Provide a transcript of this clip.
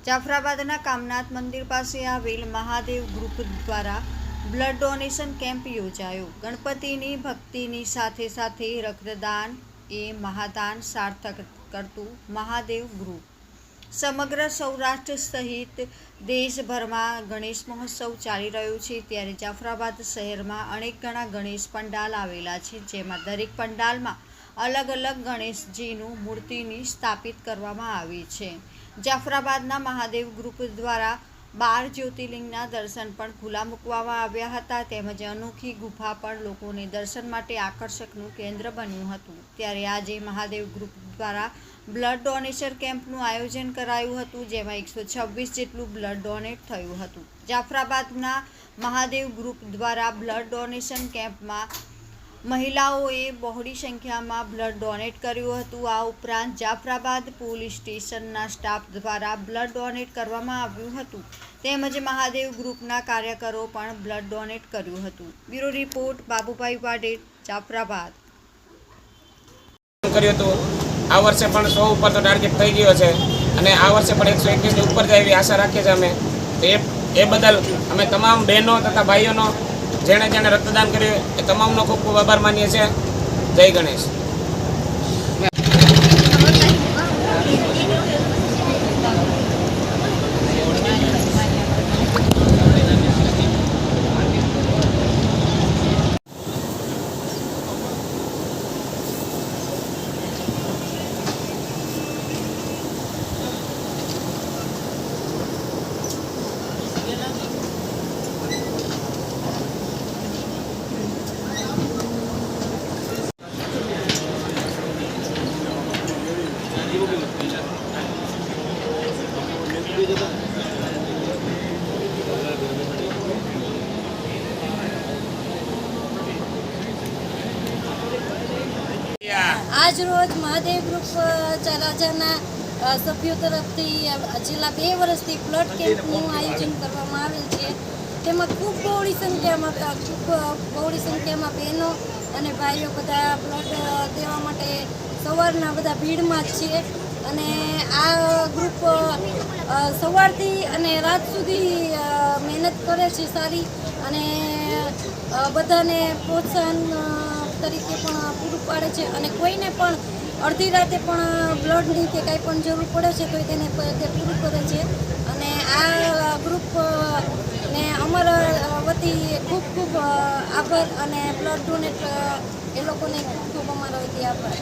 જાફરાબાદના કામનાથ મંદિર પાસે આવેલ મહાદેવ ગ્રુપ દ્વારા બ્લડ ડોનેશન કેમ્પ યોજાયો। ગણપતિની ભક્તિની સાથે સાથે રક્તદાન એ મહાદાન સાર્થક કરતું મહાદેવ ગ્રુપ સમગ્ર સૌરાષ્ટ્ર સહિત દેશભરમાં ગણેશ મહોત્સવ ચાલી રહ્યો છે। ત્યારે જાફરાબાદ શહેરમાં અનેક ગણા ગણેશ પંડાલ આવેલા છે, જેમાં દરેક પંડાલમાં અલગ અલગ ગણેશજીનું મૂર્તિની સ્થાપિત કરવામાં આવી છે। જાફરાબાદના મહાદેવ ગ્રુપ દ્વારા 12 જ્યોતિર્લિંગના દર્શન પણ ખુલ્લા મૂકવામાં આવ્યા હતા, તેમજ અનોખી ગુફા પણ લોકોને દર્શન માટે આકર્ષકનું કેન્દ્ર બન્યું હતું। ત્યારે આજે મહાદેવ ગ્રુપ દ્વારા બ્લડ ડોનેશન કેમ્પનું આયોજન કરાયું હતું, જેમાં 126 જેટલું બ્લડ ડોનેટ થયું હતું। જાફરાબાદના મહાદેવ ગ્રુપ દ્વારા બ્લડ ડોનેશન કેમ્પમાં મહિલાઓએ બહોળી સંખ્યામાં બ્લડ ડોનેટ કર્યું હતું। આ ઉપરાંત જાફરાબાદ પોલીસ સ્ટેશનના સ્ટાફ દ્વારા બ્લડ ડોનેટ કરવામાં આવ્યું હતું, તેમજ મહાદેવ ગ્રુપના કાર્યકરો પણ બ્લડ ડોનેટ કર્યું હતું। Bureau report Babubhai Vader, Jafrabad. આ વર્ષે પણ 100 ઉપર તો ટાર્ગેટ થઈ ગયો છે અને આ વર્ષે પણ 121 ની ઉપર જાય એવી આશા રાખીએ છીએ અમે। એ બદલ અમે તમામ બહેનો તથા ભાઈઓનો જેણે રક્તદાન કર્યું એ તમામનો ખૂબ ખૂબ આભાર માનીએ છીએ। જય ગણેશ। આજ રોજ મહાદેવ ગ્રુપ રાજાના સભ્યો તરફથી છેલ્લા 2 વર્ષથી બ્લડ કેમ્પનું આયોજન કરવામાં આવેલ છે। તેમાં ખૂબ બહોળી સંખ્યામાં બહેનો અને ભાઈઓ બધા બ્લડ દેવા માટે સવારના બધા ભીડમાં જ છે અને આ ગ્રુપ સવારથી અને રાત સુધી મહેનત કરે છે સારી, અને બધાને પ્રોત્સાહન તરીકે પણ પૂરું પાડે છે અને કોઈને પણ અડધી રાતે પણ બ્લડની કે કાંઈ પણ જરૂર પડે છે તો તેને તે પૂરું કરે છે। અને આ ગ્રુપને અમારા વતી ખૂબ ખૂબ આભાર અને બ્લડ ડોનેટ એ લોકોને ખૂબ ખૂબ અમારા વતી આભાર।